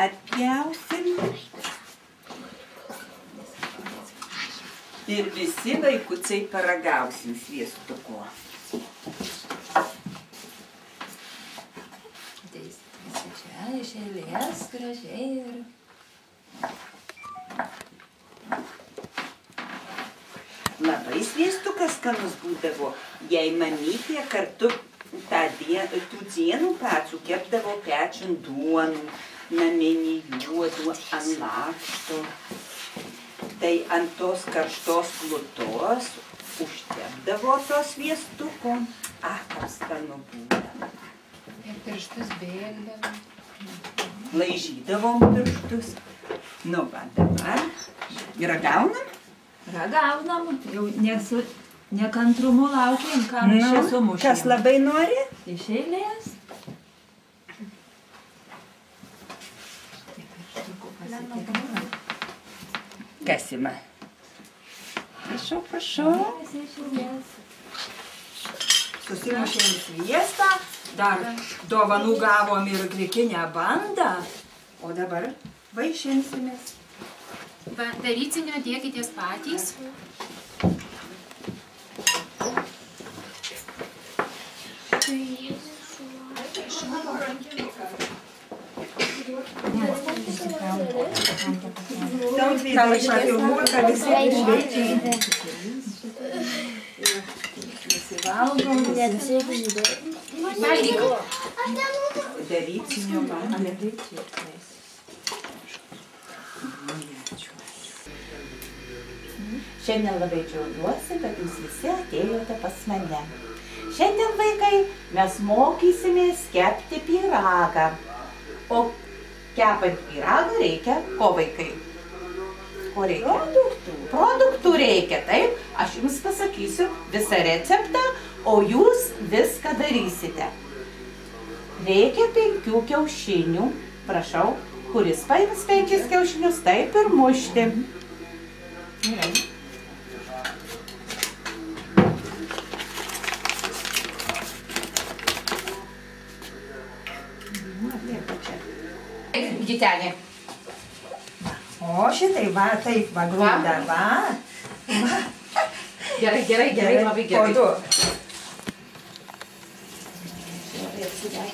atpjausim. Ir visi vaikučiai paragausim sviestuko. Čia iš eilės gražiai ir... Labai sviestukas skanus būdavo, jei mamytė kartu tų dienų pacų kepdavo pečiant duonų, naminį juodų ant lakšto. Tai ant tos karštos plutos užtepdavo to sviestuko. Kaip skanu būdavo. Ir pirštus bėgdavo. Laižydavom pirštus. Nu, va, dabar. Ragaunam? Ragaunam. Jau nekantrumu laukiam, kam čia sumušėm. Kas labai nori? Iš eilės. Kas ima? Prašau, prašau. Susimušėm sviestą, dar dovanų gavom ir grikinę bandą, o dabar vaišinsimės. Darycinio dėkitės patys. Gal aš filmuoju, kad visi išveičiai. Visi valgom, Valgyk. Darycinio bandą. Šiandien labai džiaugiuosi, kad jūs visi atėjote pas mane. Šiandien, vaikai, mes mokysimės kepti pyragą. O kepant pyragą reikia ko, vaikai? Ko reikia? Produktų reikia, taip? Aš jums pasakysiu visą receptą, o jūs viską darysite. Reikia 5 kiaušinių. Prašau, kuris paims 5 kiaušinius, taip ir mušti. Gerai. Gitelė. O šitai va, taip va, grūda, va. Gerai, labai gerai. O tu?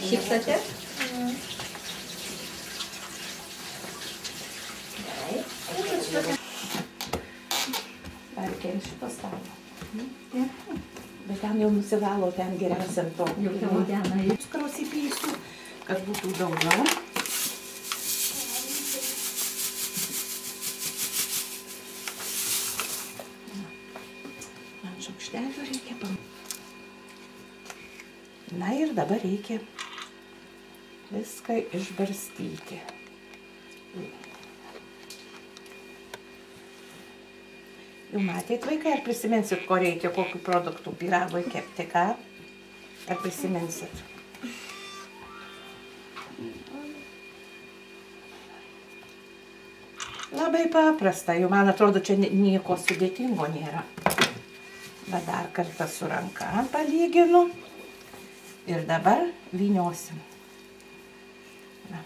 Šypsate? Perkėlė šito stalo. Bet ten jau nusivalo, ten geriausiam to. Jau tavo dienai. Cukraus įpysiu, kad būtų daugiau. Man šaukštelio reikia Na ir dabar reikia viską išbarstyti. Jau matėt, vaikai, ar prisiminsit, ko reikia, kokių produktų pyragui kepti, ką? Ar prisiminsit? Labai paprasta, jau man atrodo, čia nieko sudėtingo nėra. Bet dar kartą su ranka palyginu. Ir dabar vyniosim. Na.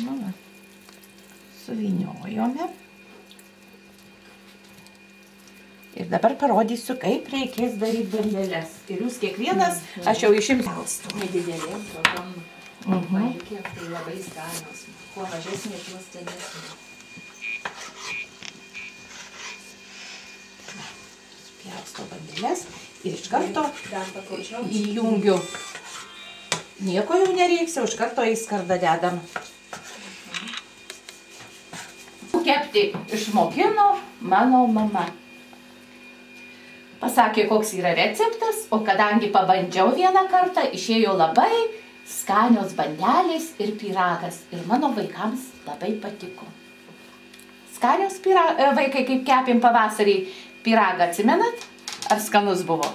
Na. Suvyniojome. Ir dabar parodysiu, kaip reikės daryti bandeles. Ir jūs kiekvienas, aš jau išimsiu. Nedidelėm tokiom mažiukėm, tai labai skanios. Kuo mažesnė, tuo skanesnė. Pjausto bandeles ir iš karto įjungiu. Nieko jau nereiks, jau iš karto į skardą dedam. Kepti išmokino mano mama. Pasakė, koks yra receptas, o kadangi pabandžiau vieną kartą, išėjo labai skanios bandelės ir pyragas. Ir mano vaikams labai patiko. Skanios vaikai, kaip kepėm pavasarį pyragą, atsimenat? Ar skanus buvo?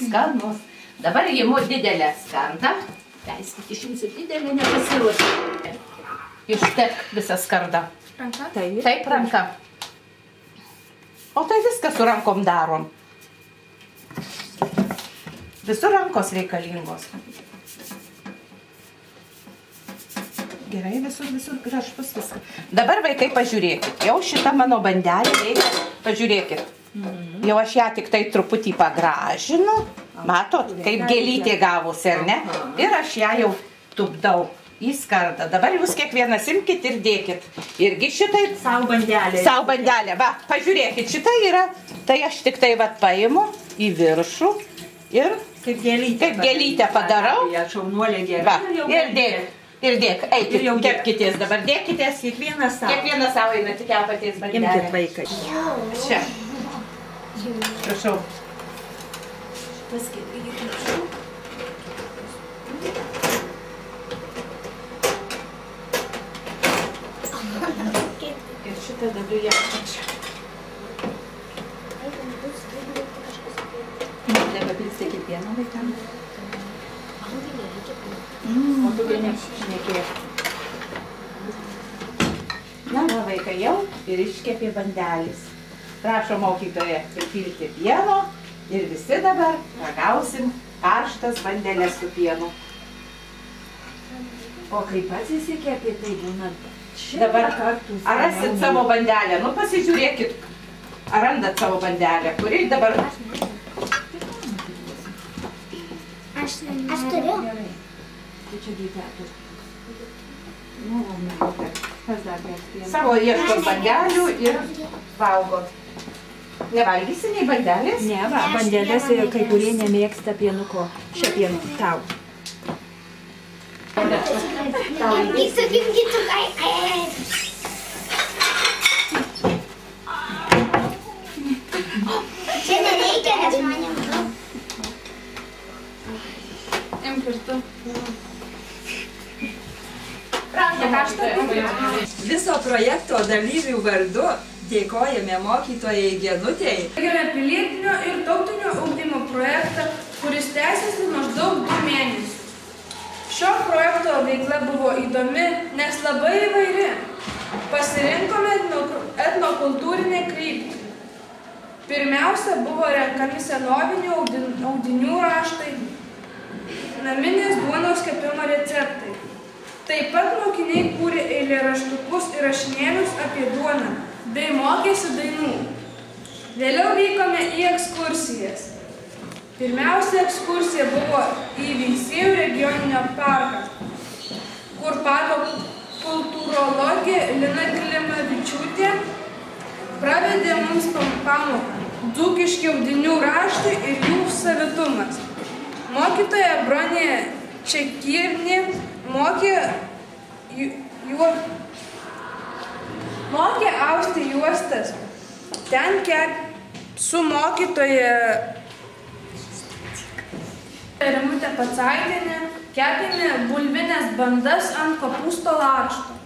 Skanus. Dabar imu didelę skardą. Leiskit, išimsiu didelę, nepasiruošti. Ištep visą skardą. Ranka? Taip, ranka. O tai viską su rankom darom. Visur rankos reikalingos. Gerai, visur gražus viską. Dabar vaikai pažiūrėkit. Jau šitą mano bandelį reikia. Pažiūrėkit. Jau aš ją tik tai truputį pagražinu. Matot, kaip gėlytė gavosi, ar ne? Ir aš ją jau tupdau į skardą. Dabar jūs kiekvienas imkit ir dėkit. Irgi šitai... Sau bandelė. Sau bandelė. Va, pažiūrėkit, šita yra. Tai aš tik tai vat paimu į viršų ir Kaip gėlytę padarau. Šaunuolė gerai. Va, ir dėk. Ir dėk. Eikit, kepkitės dabar. Dėkitės. Kiekvienas savo. Kiekvienas savo eina, tik kepatės bandelę. Imkit vaikai. Čia. Prašau. Ir šitą dabar ją čia. Nebepilstėkit pieno vaikam. O tu vieni šnekėk. Na, vaikai jau ir iškepė bandelis. Prašo mokytoja pripilti pieno ir visi dabar ragausim karštas bandelės su pienu. O kai pats įsikepė, tai būna Dabar, ar rasit savo bandelę? Nu, pasižiūrėkit, ar randat savo bandelę, kuri dabar... Aš turiu. Tai čia gyvėtų. Kas dar pieno? Savo ieškot bandelių ir valgot. Nevalgysi nei bandelės? Ne, va, bandelės ir kai kurie nemėgsta pienuko. Šia pienu. Tau. Gimgytų, ai. Čia nereikia, nes man jau. Imk ir tu. Viso projekto dalyvių vardu dėkojame mokytojai Genutei. Baigiame pilietinio ir tautinio ugdymo projektą, kuris tęsiasi maždaug 2 mėnesius. Šio projekto veikla buvo įdomi, nes labai įvairi. Pasirinkome etnokultūrinę kryptį. Pirmiausia, buvo renkami senovinių audinių raštai, naminės duonos kepimo receptai. Taip pat mokiniai kūrė eilėraštukus ir rašinėlius apie duoną, bei mokėsi dainų. Vėliau vykome į ekskursijas. Pirmiausia ekskursija buvo į Veisiejų regioninio parką, kur parko kultūrologė Lina Klimavičiūtė pravedė mums pamoką dzūkiški audinių raštai ir jų savitumas. Mokytoja Bronė Čekirnė mokė austi juostas. Ten su mokytoja Rimutė Pacaitienė kepėme bulvinės bandas ant kopūsto lakšto.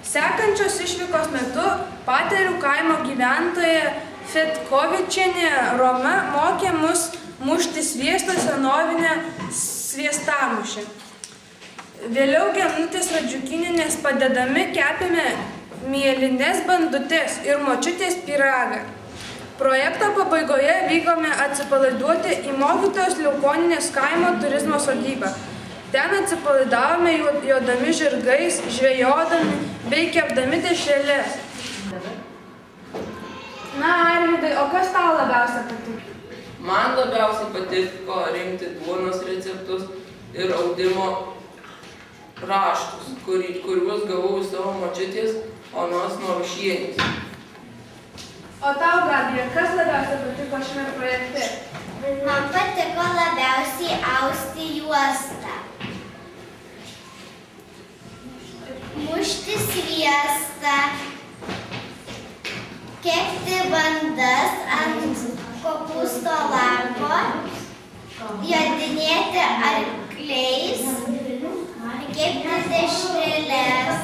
Sekančios išvykos metu Paterių kaimo gyventoja Fetkovičienė Roma mokė mus mušti sviestą senovinę sviestamušę. Vėliau Genutės Radžiukinienės padedami kepėme mielines bandutes ir močiutės pyragą. Projekto pabaigoje vykome atsipalaiduoti į mokytojos Liaukonienės kaimo turizmo sodybą. Ten atsipalaidavome jodami žirgais, žvejodami bei kepdami dešreles. Na, Arvydai, o kas tau labiausiai patiko? Man labiausiai patiko rinkti duonos receptus ir audimo raštus, kuriuos gavau iš savo močiutės Onos Norušienės. O tau, Gabija, kas labiausiai patiko šiame projekte? Man patiko labiausiai austi juostą. Mušti sviestą. Kepti bandas ant kopūsto lako. Jodinėti arkliais. Kepti dešreles.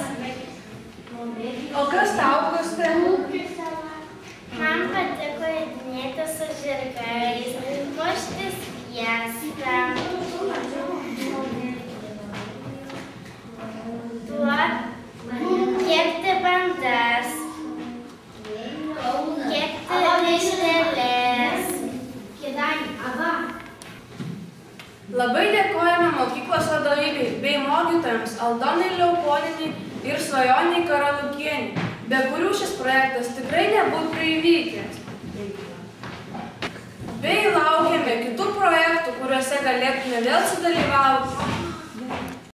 O kas tau, Guste? Man patiko jodinėti su žirgais, mušti sviestą, kepti bandas, kepti dešreles. mokyklos vadovybei bei mokytojams Aldonai Leopoliniai ir Svajoniai Karalukienei, be kurių šis projektas tikrai nebūtų įvykęs. Bei laukiame kitų projektų, kuriuose galėtume vėl sudalyvauti